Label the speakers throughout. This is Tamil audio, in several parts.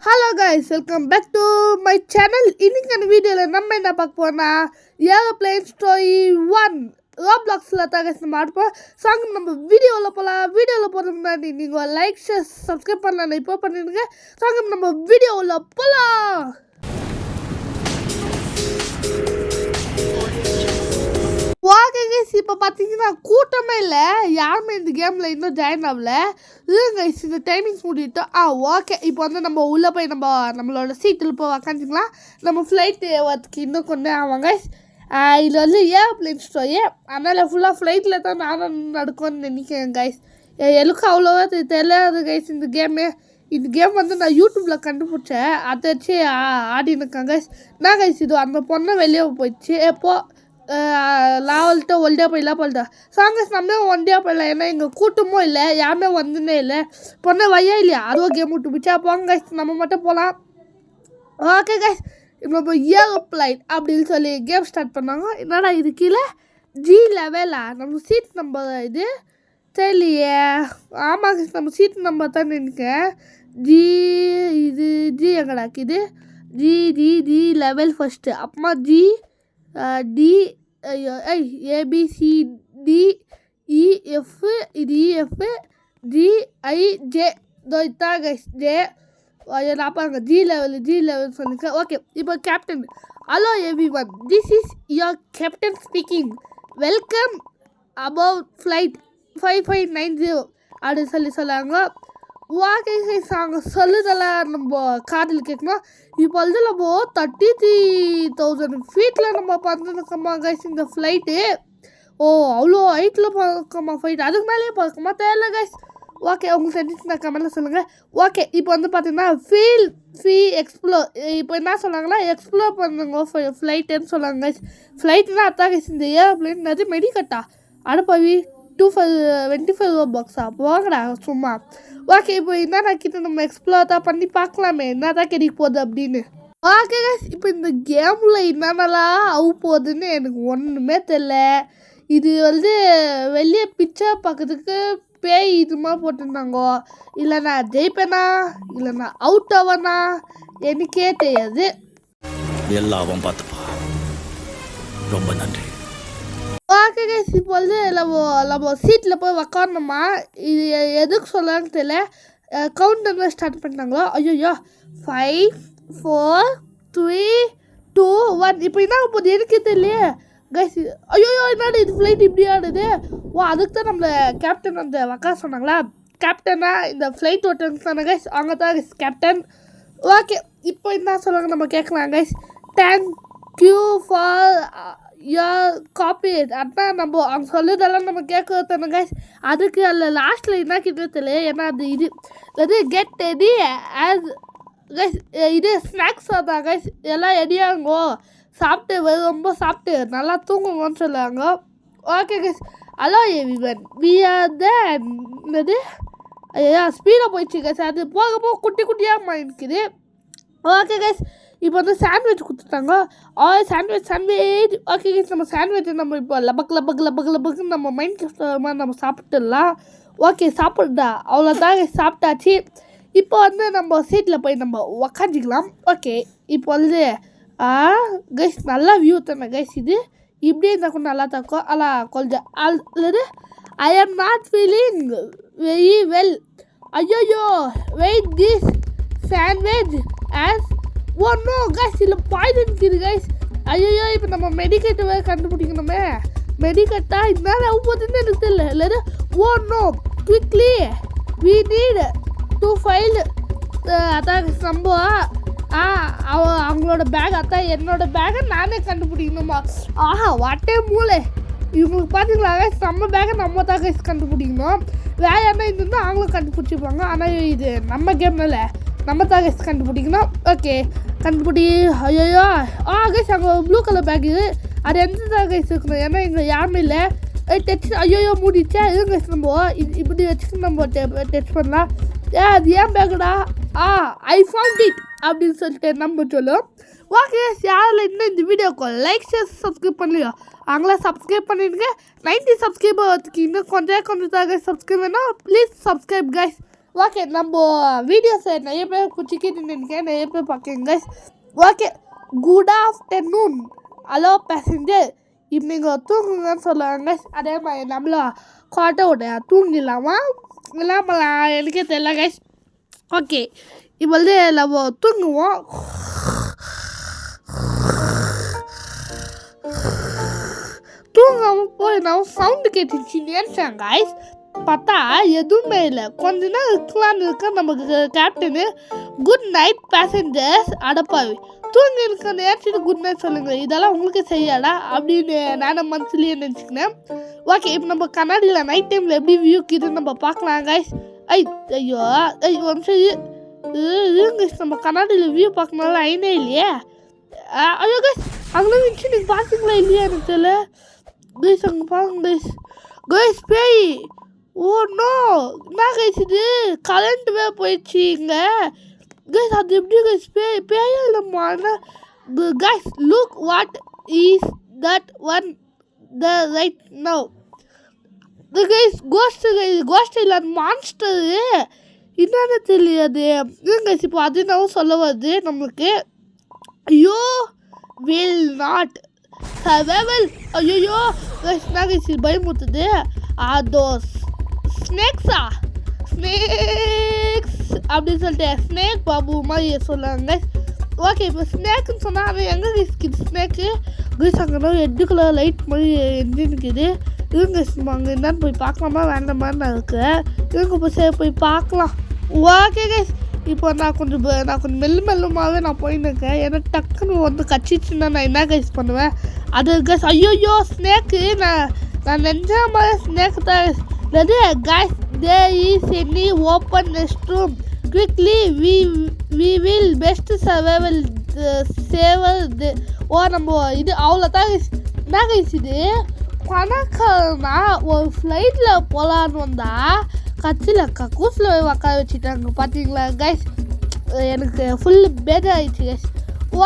Speaker 1: Hello guys, welcome back to my channel. இன்னைக்கான வீடியோவில் நம்ம என்ன பார்க்க போறோம்னா ஏரோப்ளேன் ஸ்டோரி 1 ரோப்ளாக்ஸில் தான் கைஸ் நம்ம ஆடுப்போம். சாங் நம்ம வீடியோவில் போகலாம். வீடியோவில் போகிறது முன்னாடி நீங்கள் லைக் ஷேர் சப்ஸ்கிரைப் பண்ணலாம், இப்போ பண்ணிடுங்க. சாங் நம்ம வீடியோவில் போகலாம். ஓகே கைஸ், இப்போ பார்த்தீங்கன்னா கூட்டமே இல்லை, யாருமே இந்த கேமில் இன்னும் ஜாயின் ஆகல. கைஸ் இந்த டைமிங்ஸ் முடிட்டோம். ஓகே, இப்போ வந்து நம்ம உள்ளே போய் நம்மளோட சீட்டில் போய் உக்காந்துக்கலாம். நம்ம ஃப்ளைட்டு வரத்துக்கு இன்னும் கொஞ்சம் ஆவாங்க. இது வந்து ஏரோப்ளேன் ஸ்டோரி, அதனால் ஃபுல்லாக ஃப்ளைட்டில் தான் நானும் நடக்கும்னு நினைக்கிறேன் கைஸ். எனக்கு அவ்வளோவா தெரியாது கைஸ். இந்த கேம் வந்து நான் யூடியூப்பில் கண்டுபிடிச்சேன், அதை வச்சு ஆடினுக்கேன் கைஸ். நான் கைஸ் இது அந்த பொண்ணை வெளியே போயிடுச்சு. லாவல்கிட்ட ஒல்டியா போயிடலாம் சாங்கஸ் நம்ம ஒண்டியா போயிடலாம். ஏன்னா எங்கள் கூட்டமும் இல்லை, யாருமே வந்துனே இல்லை. பொண்ணை வையா இல்லையா அதுவும் கேம் விட்டு பிடிச்சா போங்க கைஸ், நம்ம மட்டும் போகலாம். ஓகே கைஸ், இப்போ ஏரோப்ளைன் அப்படின்னு சொல்லி கேம் ஸ்டார்ட் பண்ணாங்க. என்னடா இது கீழே ஜி லெவலா? நம்ம சீட் நம்பர் இது தெரியலையே. ஆமாம் கைஸ், நம்ம சீட் நம்பர் தான் நினைக்கிறேன். ஜி எங்கடா இது? G level first. அப்புறமா டி ABCDEF, இது EF, GIJ தான் கைஸ். நான் பாருங்க ஜி லெவல் சொல்லியிருக்கேன். ஓகே, இப்போ captain. Hello everyone, this is your captain speaking. Welcome about flight 5590 அப்படின்னு சொல்லாங்க. ஓகே கைஸ், அவங்க சொல்லுதெல்லாம் நம்ம காதில் கேட்கணும். இப்போ வந்து நம்ம 33,000 ஃபீட்டில் நம்ம பறந்துருக்கோமா கைஸ் இந்த ஃப்ளைட்டு. அவ்வளோ ஹைட்டில் பார்க்கமா ஃப்ளைட், அதுக்கு மேலேயே பார்க்கமா தெரியல கைஸ். ஓகே, உங்களுக்கு தெரிஞ்சிச்சுன்னா கமெண்ட்டில் சொல்லுங்கள். ஓகே, இப்போ வந்து பார்த்தீங்கன்னா எக்ஸ்ப்ளோர். இப்போ என்ன சொன்னாங்கன்னா எக்ஸ்ப்ளோர் பண்ணுங்க ஃப்ளைட்டுன்னு சொன்னாங்க கைஸ். ஃப்ளைட்னா அதான் கைஸ். இந்த ஏரோப்ளேன் அது மெடிக்கட்டா அனுப்பவி 25 ரூபாக்ஸா போங்கடா சும்மா. ஓகே, இப்போ என்னடா கிட்ட நம்ம எக்ஸ்ப்ளோர் தான் பண்ணி பார்க்கலாமே என்னதான் கிடைக்க போகுது அப்படின்னு. ஓகே கைஸ், இப்போ இந்த கேமில் என்னென்னலாம் ஆக போகுதுன்னு எனக்கு ஒன்றுமே தெரில. இது வந்து வெளியே பிக்சர் பார்க்கறதுக்கு பேய் இது மாதிரி போட்டிருந்தாங்க. இல்லை நான் ஜெயிப்பேனா இல்லை நான் அவுட் ஆவேனா எனக்கே தெரியாது.
Speaker 2: எல்லாம் பார்த்துப்பா, ரொம்ப நன்றி.
Speaker 1: ஓகே கைஸ், இப்போ வந்து நம்ம சீட்டில் போய் உக்காரணுமா. இது எதுக்கு சொல்லலான்னு தெரியல. கவுண்டர் ஸ்டார்ட் பண்ணிட்டாங்களோ. ஐயோ 5 4 3 2 1. இப்போ என்ன போகுது எனக்கு தெரியலையே கைஸ். ஐயோ என்னது இது ஃப்ளைட் இப்படி ஆடுது. அதுக்கு தான் நம்மளை கேப்டன் அந்த உக்கார சொன்னாங்களா. கேப்டனா இந்த ஃப்ளைட் ஓட்டுன்னு சொன்னாங்க கைஸ், அவங்க தான் கைஸ் கேப்டன். ஓகே, இப்போ என்ன சொல்லுவாங்க நம்ம கேட்கலாம் கைஸ். Thank you for copy. அதான் நம்ம அவங்க சொல்லுறதெல்லாம் நம்ம கேட்குறது கைஸ். அதுக்கு அதில் லாஸ்ட்டில் என்ன கிட்டத்தில் ஏன்னா அது கெட் ரெடி ஆஸ் கைஸ். இது ஸ்நாக்ஸ் தான் கைஸ். எல்லாம் ரெடியாங்கோ, சாப்பிட்டு ரொம்ப சாப்பிட்டு நல்லா தூங்குங்கன்னு சொல்லுவாங்க. Okay guys, hello everyone, we are என்னது ஐயா ஸ்பீடாக போயிடுச்சு கைஸ். அது போக குட்டி குட்டியாக இருக்குது. ஓகே கைஸ், இப்போ வந்து சாண்ட்விச் கொடுத்துட்டாங்க. சாண்ட்விச். ஓகே கைஸ், நம்ம சாண்ட்விச்சை நம்ம இப்போ லபக்குன்னு நம்ம மைண்ட் மாதிரி நம்ம சாப்பிட்டுடலாம். ஓகே, சாப்பிட்றா அவ்வளோதான் கைஸ், சாப்பிட்டாச்சு. இப்போ வந்து நம்ம சீட்டில் போய் நம்ம உக்காந்துக்கலாம். ஓகே, இப்போ வந்து கைஸ் நல்லா வியூ தானே கைஸ். இது இப்படியே இருந்தால் கூட நல்லா தாக்கும். கொஞ்சம் அல்லது I am not feeling very well. ஐயோ wait, this sandwich has no guys, இல்லை பாய்சன் இருக்குது கைஸ். ஐயோ இப்போ நம்ம மெடிக்கேட்டை வேறு கண்டுபிடிக்கணுமே. மெடிக்கேட்டா இதனால போகுதுன்னு எனக்கு தெரியல. இல்லை no quickly we need to file. அதான் நம்ம அவங்களோட பேக், அதான் என்னோட பேக்கை நானே கண்டுபிடிக்கணுமா. வாட்டே மூளை இவங்களுக்கு பார்த்தீங்களா கைஸ். நம்ம பேக்கை நம்ம தான் கைஸ் கண்டுபிடிக்கணும். வேறு யாருன்னா இது அவங்களும் கண்டுபிடிச்சிப்பாங்க. ஆனால் இது நம்ம கேம்னால நம்ம தான் கைஸ் கண்டுபிடிக்கணும். ஓகே, கண்டுபிடி. ஐயோ கைஸ், அங்கே ப்ளூ கலர் பேக்கு அது எந்த தான் கைஸ் இருக்கணும். ஏன்னா இங்கே யாருமே இல்லை. டச் ஐயோ மூடிச்சா இது கைஸ். நம்ம இப்படி வச்சுட்டு நம்ம டச் பண்ணலாம். அது ஏன் பேக்குடா? ஐ ஃபவுண்ட் இட் அப்படின்னு சொல்லிட்டு நம்ம சொல்லுவோம். ஓகே, யாரில் இன்னும் இந்த வீடியோக்கு லைக் ஷேர் சப்ஸ்கிரைப் பண்ணலையோ அவங்களாம் சப்ஸ்கிரைப் பண்ணிடுங்க. 90 சப்ஸ்கிரைபர் வரதுக்கு இன்னும் கொஞ்சம் தான் கைஸ் சப்ஸ்கிரைப் வேணும். Please subscribe guys. ஓகே நம்ம வீடியோஸை நிறைய பேர் குச்சிக்கிட்டு நினைக்கிறேன், நிறைய பேர் பார்க்குறீங்க guys. Okay, good afternoon. Hello passenger, இப்போ நீங்கள் தூங்குங்கன்னு சொல்லுவாங்க கைஸ். அதே மாதிரி நம்மளும் கோட்டை விட தூங்கிடலாமா இல்லாமலாம் எனக்கே தெரியல கைஸ். ஓகே, இப்போ வந்து நம்ம தூங்குவோம். தூங்காமல் போய் நான் சவுண்டு கேட்டுச்சு நினைச்சேன் கைஸ். பார்த்தா எதுவுமே இல்லை. கொஞ்ச நேரம் இருக்கலான்னு இருக்க நமக்கு கேப்டனு குட் நைட் பேசஞ்சர்ஸ் அடப்பாவி தூங்கி இருக்க நேரத்துக்கு குட் நைட் சொல்லுங்கள், இதெல்லாம் உங்களுக்கு செய்யாடா அப்படின்னு நானும் மனசுலேயே நினச்சிக்கினேன். ஓகே, இப்போ நம்ம கண்ணாடியில் நைட் டைமில் எப்படி வியூக்குதுன்னு நம்ம பார்க்கலாம் கைஸ். ஐயோ ஒரு நிமிஷம் கைஸ், நம்ம கண்ணாடியில் வியூ பார்க்கனால ஐனே இல்லையே. ஐயோ கைஸ், அங்கே வச்சு நீங்கள் பார்த்தீங்களா இல்லையா எனக்கு தெரியல கைஸ். அங்கே பாருங்க கைஸ். கைஸ் பேய், ஓ நோ, என்ன கைஸ் இது கரண்ட் வேறு போயிடுச்சு இங்கே கைஸ். அது எப்படி கைஸ் பேயா இல்லைம்மா guys. Look what is that one the right now guys. Ghost இல்லை, அது மான்ஸ்டரு என்னன்னு தெரியாது கைஸ். இப்போ அது நான் சொல்ல வருது நம்மளுக்கு. ஐயோ வில் நாட் சர்வைவல். ஐயோ கைஸ், என்ன கைஸ் பயமுறுத்துது. அதோ ஸ்னேக்ஸா, ஸ்னேக்ஸ் அப்படின்னு சொல்லிட்டு ஸ்னேக் பாபு மாதிரி சொல்லுவாங்க. ஓகே, இப்போ ஸ்னேக்குன்னு சொன்னால் அவன் எங்கே இருக்குது ஸ்னேக்கு கைஸ்? அங்கே ரெட்டு கலர் லைட் மாதிரி எந்திரிக்குது. இவங்க அங்கே என்னன்னு போய் பார்க்கலாமா வேண்டாமான்னு இருக்கு. இவங்க போய் சரி போய் பார்க்கலாம். ஓகே கைஸ், இப்போ நான் கொஞ்சம் மெல்லுமாவே நான் போயின்னு இருக்கேன். ஏன்னா டக்குன்னு வந்து கச்சிச்சுன்னா நான் என்ன கைஸ் பண்ணுவேன் அது கைஸ். ஐயோ ஸ்னேக்கு, நான் நினச்ச மாதிரி ஸ்னேக்கு தான் இது guys. There is any open rest room quickly we will best survival saver. Oh நம்ம இது அவ்வளோதான் கைஸ். என்ன கைஸ் இது பணக்காரனா ஒரு ஃப்ளைட்டில் போகலான்னு வந்தால் கட்சியில் கக்கூஸில் உட்கார வச்சுட்டாங்க பார்த்தீங்களா கைஸ். எனக்கு ஃபுல் பேதர் ஆகிடுச்சு கைஸ்.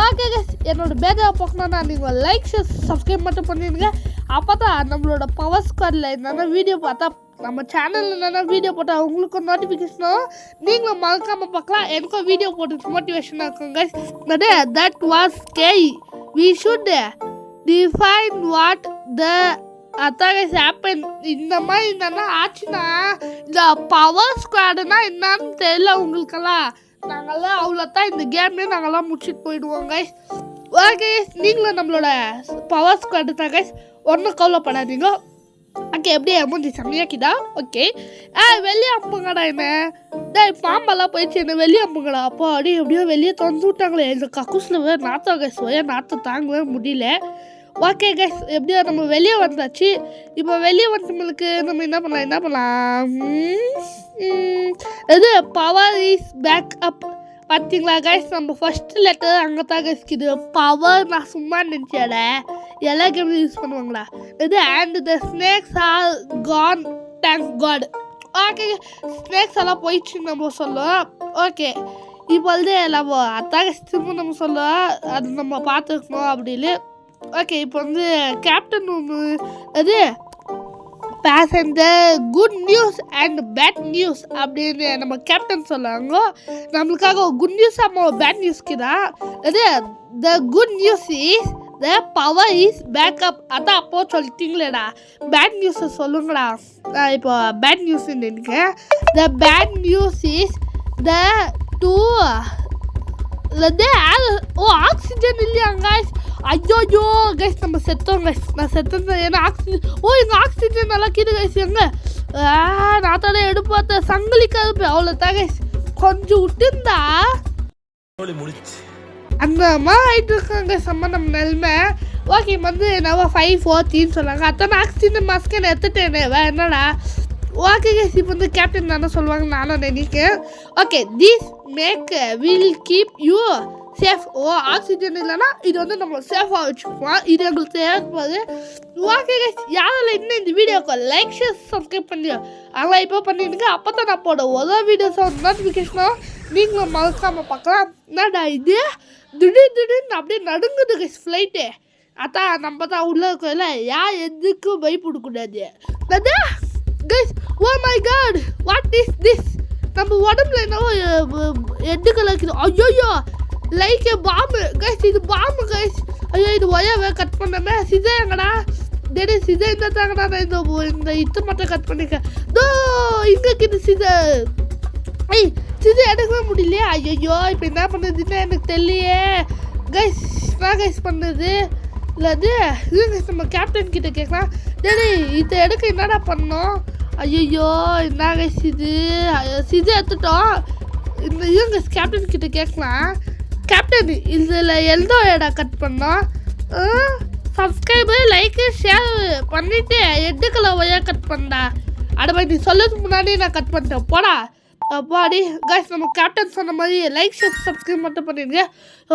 Speaker 1: ஓகே கைஸ், என்னோட பேதரை போக்கணும்னா நீங்கள் லைக் ஷேர் சப்ஸ்கிரைப் மட்டும் பண்ணிடுங்க. அப்போ தான் நம்மளோட பவர் ஸ்குவாடில் என்னென்ன வீடியோ பார்த்தா நம்ம சேனலில் என்னென்ன வீடியோ போட்டால் உங்களுக்கும் நோட்டிஃபிகேஷனும் நீங்களும் மறக்காமல் பார்க்கலாம். எனக்கும் வீடியோ போட்டு மோட்டிவேஷனாக இருக்கும் guys. That was scary. We should define what the அதான் கைஸ் ஹேப்பன். இந்த மாதிரி என்னென்னா ஆச்சுன்னா இந்த பவர் ஸ்குவாடுனா என்னன்னு தெரியல உங்களுக்கெல்லாம். நாங்கள்லாம் அவ்வளோதான் இந்த கேம்லேயே நாங்கள்லாம் முடிச்சுட்டு போயிடுவோம் கைஸ். ஓகே கைஸ், நீங்களும் நம்மளோட பவர் ஸ்குவாடு தான் கைஸ், ஒன்றும் கவலைப்படாதீங்க. ஓகே, எப்படியே அமௌண்ட்டு செம்மையாக்கிதா. ஓகே, வெளியே அம்புங்கடா என்ன பாம்பெல்லாம் போயிடுச்சு என்ன வெளியே அம்புங்கடா. அப்போ அப்படியே எப்படியோ வெளியே திறந்து விட்டாங்களே. இந்த கக்கூஸில் வேறு நாற்றம் கைஸ், நாற்றம் தாங்கவே முடியல. ஓகே கைஸ், எப்படியோ நம்ம வெளியே வந்தாச்சு. இப்போ வெளியே வந்தவங்களுக்கு நம்ம என்ன பண்ணலாம் இது பவர் இஸ் பேக் அப். பார்த்தீங்களா கைஸ், நம்ம ஃபஸ்ட்டு லெட்டர் அங்கே தான் கைஸ் இது பவர். நான் சும்மா நினச்சேட எல்லா கேம்லையும் யூஸ் பண்ணுவாங்களா இது. And the snakes are gone, thank God. Okay, snakes எல்லாம் போயிடுச்சுன்னு நம்ம சொல்லுவோம். ஓகே, இப்போ வந்து நம்ம அத்தாக திரும்ப நம்ம சொல்லுவோம் அது நம்ம பார்த்துக்கணும் அப்படின்னு. ஓகே, இப்போ வந்து கேப்டன் ஒன்று அது passenger good news and bad news அப்படின்னு நம்ம கேப்டன் சொல்லுவாங்க. நம்மளுக்காக குட் நியூஸ் நம்ம பேட் நியூஸ்க்கு தான் அது. The good news is the power is back up. அதான் அப்போ சொல்லிட்டீங்களேடா, பேட் நியூஸை சொல்லுங்கடா. இப்போ பேட் நியூஸ் நினைக்கிறேன். The bad news is the two oxygen இல்லையா கைஸ்? ஐயோ கைஸ், நம்ம செத்தோம் கைஸ். நான் செத்தேன் ஏன்னா ஆக்சிஜன். எங்கள் ஆக்சிஜன் நல்லா கீது கைஸ். எங்க நான் தடவை எடுப்பாத்த சங்கிலி கருப்பு அவ்வளோதான் கைஸ். கொஞ்சம் விட்டுருந்தா அந்த மாதிரி ஆகிட்டு இருக்காங்க செம்ம நம்ம நிலமை. ஓகே, வந்து நம்ம 5 4 3 சொன்னாங்க. அத்தனை ஆக்சிஜன் மாஸ்க்கை நான் எடுத்துட்டேனே வேறு என்னடா. ஓகே கைஸ், இப்போ வந்து கேப்டன் தானே சொல்லுவாங்க நானும் நினைக்கிறேன். Okay, this make will keep you safe. Oxygen இல்லைன்னா இது வந்து நம்ம சேஃபாக வச்சுக்குவோம். இது எங்களுக்கு தேவைப்படுது. ஓகே கைஸ், யாரால இன்னும் இந்த வீடியோக்கு லைக் ஷேர் சப்ஸ்கிரைப் பண்ணி அதெல்லாம் இப்போ பண்ணிடுங்க. அப்போ தான் நான் போட ஒரு வீடியோஸும் நோட்டிஃபிகேஷனும் நீங்களும் மறக்காமல் பார்க்கலாம். என்னடா இது திடீர்னு அப்படியே நடுங்குது கைஸ் ஃப்ளைட்டு. அதான் நம்ம தான் உள்ளே இருக்கல எதுக்கும் பயப்படக்கூடாது guys. Oh my God, what is this நம்ம உடம்புல என்னவோ எட்டு கலக்குது. ஐயோ லைக் பாம்பு கைஸ், இது பாம்பு கைஸ். ஐயோ இது ஒயாவே கட் பண்ணாம சிசை எங்கடா டேடி சிசை இந்த தாங்கடா. நான் இந்த இது மட்டும் கட் பண்ணிக்க. தோ இங்கே இருக்குது சிசை. ஐய் சிசை எடுக்கவே முடியலையே. ஐயோ இப்போ என்ன பண்ணுறதுன்னு எனக்கு தெரியலையே கைஸ். நான் கைஸ் பண்ணுறது இல்லை அது இது கைஸ். நம்ம கேப்டன் கிட்ட கேட்கலாம். டேடி இதை எடுக்க என்னடா பண்ணோம்? ஐயோ என்ன கைஸ் இது சிசை எடுத்துட்டோம். இந்த இது கைஸ் கேப்டன் கிட்ட கேட்கலாம். கேப்டன் இதில் எந்த இடம் கட் பண்ணோம்? சப்ஸ்கிரைபு லைக்கு ஷேர் பண்ணிவிட்டு எட்டுக்கல ஒய்யா கட் பண்ணா. அடப்பா நீ சொல்லதுக்கு முன்னாடி நான் கட் பண்ணிட்டேன் போடா. அப்பாடி கைஸ் நம்ம கேப்டன் சொன்ன மாதிரி லைக் ஷேர் சப்ஸ்கிரைப் மட்டும் பண்ணிடுங்க.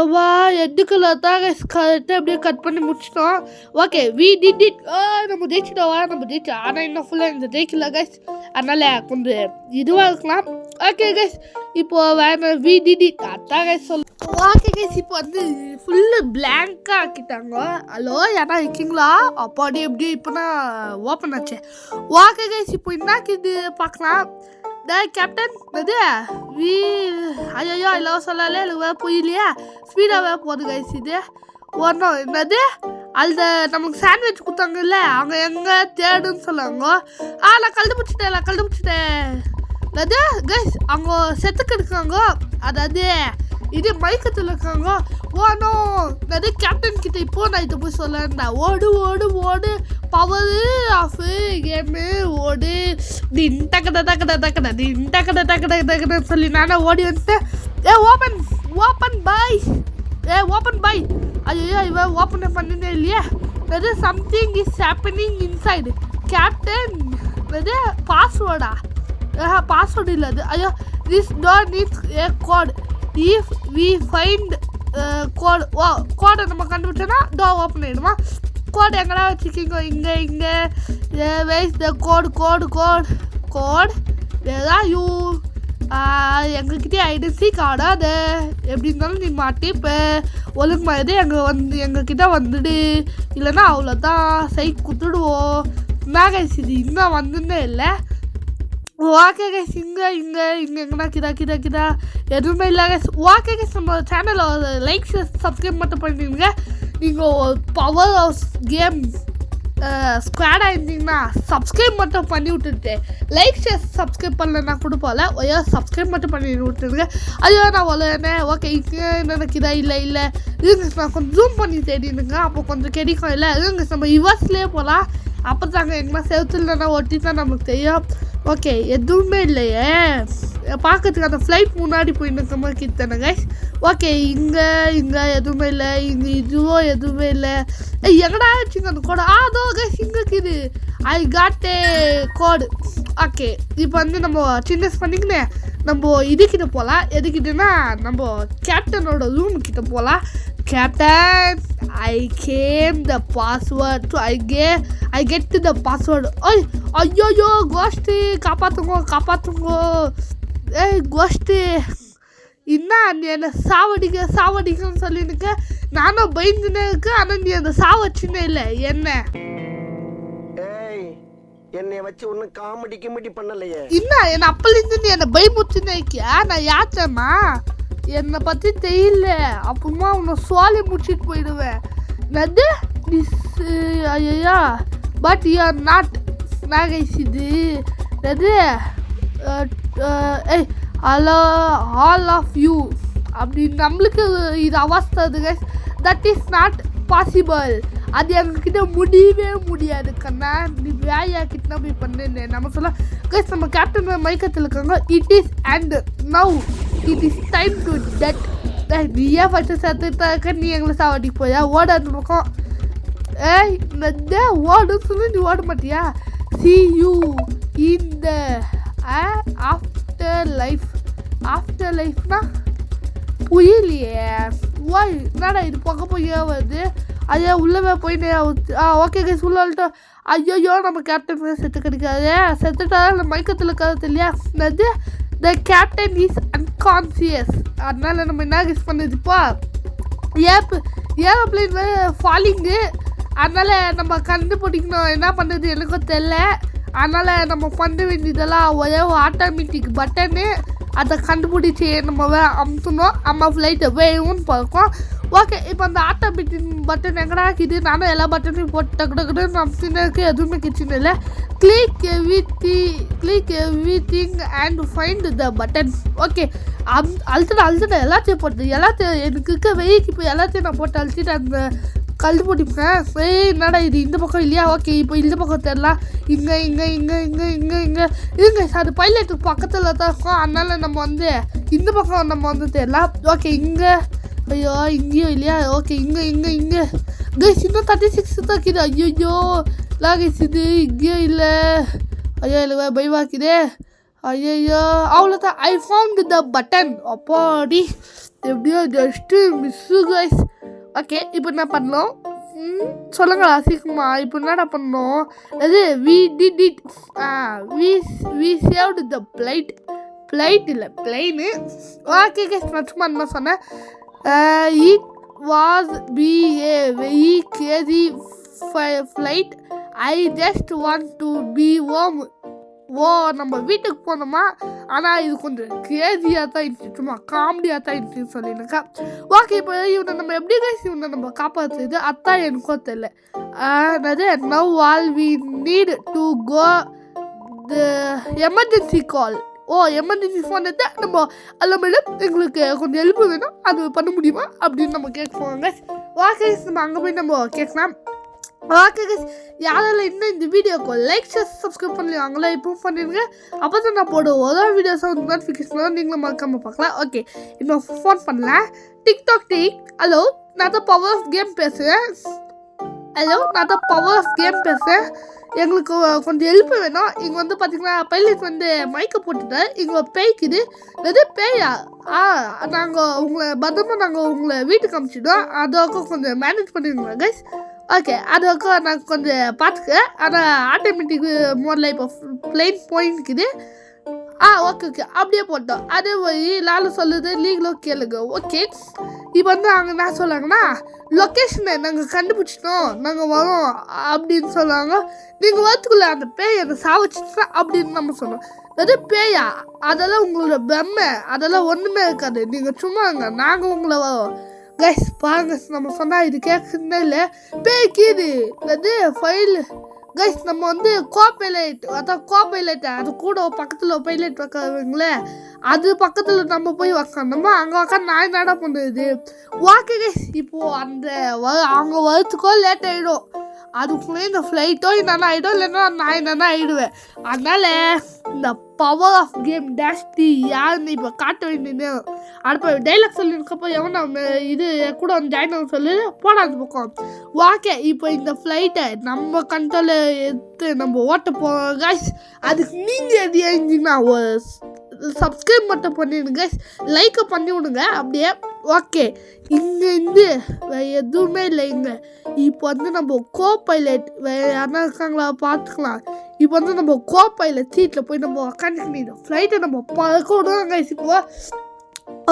Speaker 1: அப்பா எட்டுக்கல தான் கைஸ் கரெக்டாக அப்படியே கட் பண்ணி முடிச்சிட்டோம். Okay we did it. நம்ம ஜெயிச்சிட்டோம். நம்ம ஜெயிச்சோம். ஆனால் இன்னும் ஃபுல்லாக இந்த ஜெயிக்கல கைஸ். அதனால் கொஞ்சம் இதுவாக இருக்கலாம். ஓகே கைஸ் இப்போ வேறு வி டிட் இட் அதான் கைஸ் சொல்ல. ஓகே கைஸ் இப்போ வந்து ஃபுல்லு பிளாங்காக ஆக்கிட்டாங்க. ஹலோ யாரா இருக்கீங்களா? அப்பாடி எப்படி இப்போனா ஓப்பன் ஆச்சு. ஓகே கைஸ் இப்போ என்னாக்குது பார்க்கலாம். கேப்டன் அது வி ஐயோ இல்லை சொல்லலை எனக்கு வேறு புரியலையா. ஸ்பீடாக வேறு போகுது கைஸ். இது ஒன்றும் என்னது அந்த நமக்கு சாண்ட்விச் கொடுத்தாங்கல்ல அவங்க எங்கே தேடுன்னு சொல்லாங்க. நான் கண்டுபிடிச்சிட்டேன். அது கைஸ் அவங்க செத்துக்கு இருக்காங்க. அதாவது இது மயக்கத்தில் இருக்காங்க. ஓனோ அது கேப்டன் கிட்ட இப்போ நான் இதை போய் சொல்லண்டா. ஓடு பவரு ஆஃபு கேமு ஓடு டின் டக்கட சொல்லி நானே ஓடி வந்துட்டேன். Open boy. ஐயோ இவன் ஓப்பன் பண்ணினே இல்லையா. அது something is happening inside captain. அது பாஸ்வேர்டு இல்லை அது. ஐயோ this door needs a code. If we find கோடை நம்ம கண்டுபிடிச்சோன்னா டோர் ஓப்பன் ஆகிடுமா. கோட் எங்கடா வச்சுக்கிங்க? இங்கே வேஸ் த கோட் ஏதான் யூ எங்ககிட்டே ஐடென்டி கார்டா. அது எப்படி இருந்தாலும் நீ மாட்டி இப்போ ஒழுங்கு மாதிரி எங்ககிட்ட வந்துடு. இல்லைன்னா அவ்வளோதான் சைட் கொடுத்துடுவோம். நான் கைஸ் இது இன்னும் வந்துன்னே இல்லை. ஓகே கைஸ் இங்கே எங்கன்னா கிதா எதுவுமே இல்லை கைஸ். ஓகே கைஸ் நம்ம சேனலை லைக் சப்ஸ்கிரைப் மட்டும் பண்ணிடுங்க. நீங்கள் பவர் ஹவுஸ் கேம் ஸ்குவாடாக இருந்தீங்கன்னா சப்ஸ்கிரைப் மட்டும் பண்ணி விட்டுட்டு லைக் ஷேர் சப்ஸ்கிரைப் பண்ணலன்னா கூட போகல. ஐயோ சப்ஸ்கிரைப் மட்டும் பண்ணி விட்டுருங்க. ஐயோ நான் வளர்னே. ஓகே இங்கே நினைக்கிறா இல்லை இதுங்க நான் கொஞ்சம் ஜூம் பண்ணி தேடினுங்க. அப்போ கொஞ்சம் கிடைக்கும். இல்லை இதுங்க நம்ம யுஎஸ்லேயே போகலாம். அப்போ தாங்க எங்கன்னா செவத்துலன்னா ஒட்டி தான் நமக்கு தெரியும். ஓகே எதுவுமே இல்லையே பார்க்கறதுக்கு. அந்த ஃப்ளைட் முன்னாடி போயிட்டு மாதிரி கிட்டேன கைஸ். ஓகே இங்கே எதுவுமே இல்லை. இங்கே இதுவும் எதுவுமே இல்லை. எங்கடா வச்சுங்க அந்த கோடு? அதோ கைஸ் இங்கே இருக்குது. I got A code. Okay இப்போ வந்து நம்ம சின்னஸ் பண்ணிக்கினேன் நம்ம இதுக்கிட்ட போகலாம். எதுக்கிட்டேன்னா நம்ம கேப்டனோட ரூம் கிட்ட போகலாம். Captain I came the password to I get to the password. ஐயோ கோஸ்ட்டு காப்பாற்றுங்கோ. ஏய் கோஸ்ட்டு என்ன நீ என்னை சாவடிக்கன்னு சொல்லினுக்க. நானும் பயந்துனே இருக்கேன். ஆனால் நீ அந்த சாவச்சின்னே இல்லை என்ன.
Speaker 3: என்னை வச்சு ஒன்றும் காமெடி பண்ணலையே.
Speaker 1: என்ன அப்பலேருந்து நீ என்னை பயமுச்சுன்னே இருக்கியா? நான் யாச்சேம்மா என்னை பற்றி தெரியல. அப்புறமா உன்னை சோலை முடிச்சுட்டு போயிடுவேன். அது ஐயா பட் யூ ஆர் நாட் நாகைஸ். இது அது ஹலோ ஆல் ஆஃப் யூ அப்படி நம்மளுக்கு இது அவஸ்தை guys. That is not possible. அது எங்ககிட்ட முடியவே முடியாது கண்ணா. நீ வேலையாக்கிட்டு போய் பண்ணு நம்ம சொல்ல கைஸ். நம்ம கேப்டன் மயக்கத்தில் இருக்காங்க. It is and now it is time to dead. நீயே ஃபஸ்ட்டு சேர்த்துட்டாக்க நீ எங்களை சாவடிக்கு போயா? ஓட அந்த பக்கம். ஓடுன்னு சொல்லி நீ ஓட மாட்டியா? சி யூ இந்த ஆஃப்டர் லைஃப்னா புரியலையே. ஓய் என்னடா இது பக்கம் போய் வருது. ஐயா உள்ளவே போயிட்டு ஓகே கைஸ் உள்ள வந்துட்டோம். ஐயோ நம்ம கேப்டன் செத்து கிடைக்காது. செத்துட்டாலும் நம்ம மயக்கத்தில் இருக்காது இல்லையா. அது த கேப்டன் இஸ் அன்கான்சியஸ். அதனால நம்ம என்ன கைஸ் பண்ணுது இப்போ ஏரோப்ளைன் ஃபாலிங்கு. அதனால் நம்ம கண்டுபிடிக்கணும் என்ன பண்ணுறது எனக்கும் தெரில. அதனால் நம்ம பண்ண வேண்டியதெல்லாம் ஒரே ஆட்டோமேட்டிக் பட்டனு அதை கண்டுபிடிச்சி நம்ம அமுத்தணும். நம்ம ஃப்ளைட்டை வேணும்னு பார்க்கும். ஓகே, இப்போ அந்த ஆட்டோமேட்டிக் பட்டன் எங்கடா இருக்குது? நானும் எல்லா பட்டனையும் போட்டு டக்கு அமுத்தினருக்கு எதுவுமே கிச்சன் இல்லை. Click everything and find the button. Okay, அழுத்தின எல்லாத்தையும் போட்டு எனக்கு இருக்க வெயிக்கு இப்போ எல்லாத்தையும் நான் போட்டு அழுத்திட்டு அந்த கண்டுபிடிப்பேன். என்னடா இது இந்த பக்கம் இல்லையா? ஓகே, இப்போ இந்த பக்கம் தெரியலாம். இங்கே அது பைலட்டு பக்கத்தில் தான் இருக்கும். அதனால நம்ம வந்து இந்த பக்கம் நம்ம வந்து தெரியலாம். ஓகே, இங்கே ஐயோ இங்கேயும் இல்லையா? ஓகே, இங்கே கைஸ் இன்னும் 36 தான் இருக்குது. ஐயோ கைஸ் இது இங்கேயும் இல்லை. ஐயோ இல்லை பயமாக்குதே. ஐயோ அவ்வளோதான். I found the button. அப்பாடி எப்படியோ ஜஸ்ட்டு மிஸ்ஸு கைஸ். ஓகே, இப்போ என்ன பண்ணோம் சொல்லுங்களா சீக்கிரமா? இப்போ என்னடா பண்ணோம்? அது வி சேவ்டு த ஃப்ளைட் இல்லை பிளைனு. ஓகே கைஸ், நான் சும்மா என்ன சொன்னேன்? It was be a very crazy flight. I just want to be home. நம்ம வீட்டுக்கு போனோமா, ஆனால் இது கொஞ்சம் கிரேசியாக தான் இருந்துச்சு, சும்மா காமெடியாக தான் இருந்துச்சுன்னு சொல்லியிருக்கா. ஓகே, இப்போ இவனை நம்ம எப்படி கைஸ் இவனை நம்ம காப்பாற்றுறது அதான் எனக்கும் தெரியல. Now all we need to go the emergency call. Emergency phone எடுத்தால் நம்ம அல்ல எங்களுக்கு கொஞ்சம் ஹெல்ப் வேணும், அது பண்ண முடியுமா அப்படின்னு நம்ம கேட்போங்க. ஓகே, நம்ம அங்கே போய் நம்ம கேட்கலாம். ஓகே கைஸ், யாரெல்லாம் இன்னும் இந்த வீடியோக்கு லைக் ஷேர் சப்ஸ்கிரைப் பண்ணலையோ அவங்களாம் இப்போ பண்ணிடுங்க. அப்போ தான் நான் போட ஒரு வீடியோஸை வந்து நோட்டிஃபிகேஷன் நீங்களும் மறக்காமல் பார்க்கலாம். ஓகே, இன்னும் ஃபோன் பண்ணலாம். டிக்டாக் ஹலோ, நான் தான் பவர் ஆஃப் கேம் பேசுகிறேன். எங்களுக்கு கொஞ்சம் ஹெல்ப் வேணும். இங்கே வந்து பார்த்தீங்கன்னா பைலட் வந்து மைக்கை போட்டுட்டேன். இங்கே பேய்க்குது. எது பேயா? நாங்கள் உங்களை வீட்டுக்கு அனுப்பிச்சிட்டோம். அதுக்கும் கொஞ்சம் மேனேஜ் பண்ணிடுங்க கைஸ். ஓகே, அதுக்கும் நான் கொஞ்சம் பார்த்துக்க. ஆனால் ஆட்டோமேட்டிக் மோடில் இப்போ பிளைன் போயின்னுக்குது. ஓகே அப்படியே போட்டோம். அதே மாதிரி நானும் சொல்லுது நீங்களும் கேளுங்க. ஓகே, இப்போ வந்து அவங்க என்ன சொல்லுவாங்கன்னா லொக்கேஷனை நாங்கள் கண்டுபிடிச்சிட்டோம், நாங்கள் வரோம் அப்படின்னு சொல்லுவாங்க. நீங்கள் வரத்துக்குள்ளே அந்த பேய் என்னை சாவச்சிட்டா அப்படின்னு நம்ம சொன்னோம். அது பேயா? அதெல்லாம் உங்களோட பிரம்மை, அதெல்லாம் ஒன்றுமே இருக்காது. நீங்கள் சும்மாங்க, நாங்கள் உங்களை வரோம் கைஸ். பாருங்க, நம்ம சொன்னால் இது கேட்குறதே இல்லை. பேய்க்குது அது ஃபைல் கைஸ். நம்ம வந்து கோபைலட் அது கூட பக்கத்தில் பைலட் வைக்கிறவங்களே, அது பக்கத்தில் நம்ம போய் உக்காந்தோமா, அங்கே உக்காந்து நான் என்னடா பண்ணுறது? ஓகே கைஸ், இப்போது அவங்க வரத்துக்கோ லேட் ஆகிடும். அதுக்குள்ளே இந்த ஃப்ளைட்டோ என்னென்ன ஆகிடும், இல்லைன்னா நான் என்னென்ன ஆகிடுவேன். அதனால் இந்த பவர் ஆஃப் கேம் டேஷ்டி யாருன்னு இப்போ காட்ட வேண்டியது. அடுப்ப டைலாக் சொல்லியிருக்கப்போ எவன் இது கூட வந்து ஜாயின் ஆக சொல்லி போடாது பக்கம். ஓகே, இப்போ இந்த ஃப்ளைட்டை நம்ம கண்ட்ரோல் எடுத்து நம்ம ஓட்ட போகிறோம் கைஸ். அதுக்கு நீங்கள் எது இருந்தீங்கன்னா சப்ஸ்கிரைப் மட்டும் பண்ணிவிடுங்க, லைக்கை பண்ணி விடுங்க அப்படியே. ஓகே, இங்கேருந்து எதுவுமே இல்லை. இங்கே இப்போ வந்து நம்ம பைலட் யாரா இருக்காங்களா பார்த்துக்கலாம். இப்போ வந்து நம்ம பைலட் சீட்டில் போய் நம்ம உக்காந்துக்கிட்டு ஃப்ளைட்டை நம்ம பறக்க விடுவோம் கைஸ். இப்போ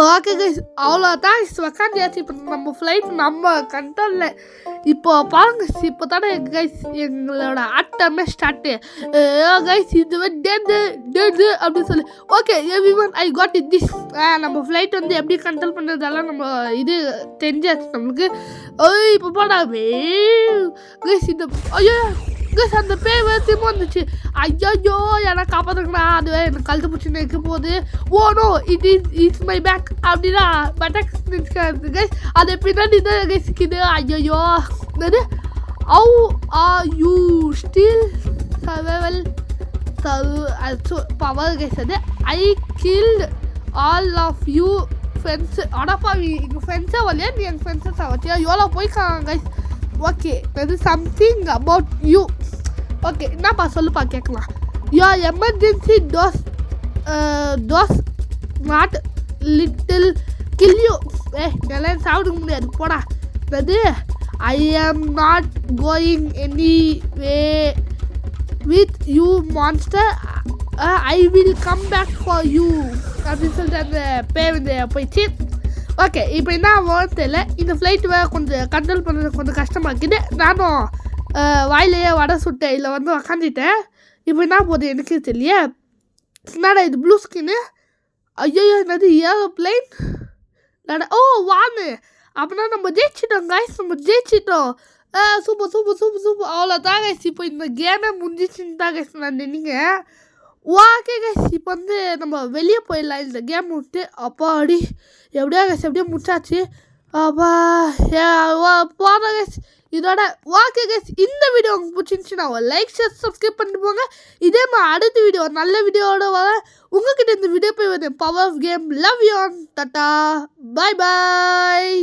Speaker 1: ஓகே கைஸ், அவ்வளோதான் உக்காந்தியாச்சு. இப்போ நம்ம ஃப்ளைட் நம்ம கண்ட்ரோலில். இப்போ பாருங்க, இப்போ தானே கைஸ் எங்களோட ஆட்டமே ஸ்டார்ட்டு கைஸ். இது டேடு அப்படின்னு சொல்லி. Okay everyone, I got it this. நம்ம ஃப்ளைட் வந்து எப்படி கண்ட்ரோல் பண்ணுறதெல்லாம் நம்ம இது தெரிஞ்சாச்சு நம்மளுக்கு. இப்போ போடாமே கைஸ். இந்த ஐயோ கைஸ், அந்த பேய் திரும்ப வந்துச்சு. ஐயோ யாரா காப்பாற்றுங்கண்ணா, அது எனக்கு கழுத்து பிடிச்சி நிற்க போகுது. ஓனோ இட்ஸ் மை பேக் அப்படின்னா பட்டாக் நிற்காது கைஸ். அது பின்னாடி தான் கைஸ் இருக்குது. ஐயோ அது how are you still survival power guys. அது I killed all of you friends. அடப்பா, எங்கள் ஃப்ரெண்ட்ஸே வரலையா? நீ எங்கள் ஃப்ரெண்ட்ஸை சாவச்சியா? எவ்வளோ போய்க்காங்க கைஸ். ஓகே, அது சம்திங் அபவுட் யூ. ஓகே, என்னப்பா சொல்லுப்பா கேட்கலாம். Your emergency does not little kill you. எல்லாம் சாப்பிட முடியாது போடா. அது I am not going anyway with you monster. I will come back for you அப்படின்னு சொல்லிட்டு அந்த பேர் வந்து போயிடுச்சு. ஓகே, இப்போ என்ன ஆகும் தெரியல. இந்த ஃப்ளைட்டு கொஞ்சம் கண்ட்ரோல் பண்ணுறது கொஞ்சம் கஷ்டமாக இருக்குது. நானும் வாயிலேயே வடை சுட்டேன், இல்லை வந்து உக்காந்துட்டேன். இப்போ என்ன போகுது எனக்கே தெரியல. என்னடா இது ப்ளூ ஸ்கின்னு? ஐயோ என்னது ஏரோப்ளைன்? ஓ வானு. அப்படின்னா நம்ம ஜெயிச்சிட்டோம் கைஸ், நம்ம ஜெயிச்சிட்டோம். Super super super super. அவ்வளோதான் கைஸ், இப்போ இந்த கேமே முடிஞ்சிச்சுன்னு தான் கைஸ் நான் நினைக்கிறேன். ஓகே கைஸ், இப்போ வந்து நம்ம வெளியே போயிடலாம் இந்த கேம் விட்டு. அப்பா அடி எப்படியா கைஸ் எப்படியோ முடிச்சாச்சு. அப்பா போகிறோம் கைஸ் இதோட. ஓகே கைஸ், இந்த வீடியோ உங்களுக்கு பிடிச்சிருந்துச்சுன்னா லைக் ஷேர் சப்ஸ்கிரைப் பண்ணிட்டு போங்க. இதே மாதிரி அடுத்த வீடியோ நல்ல வீடியோவோட வரேன். உங்ககிட்ட இந்த வீடியோ போய் வந்து power off game. Love you on. டாட்டா, பாய் பாய்.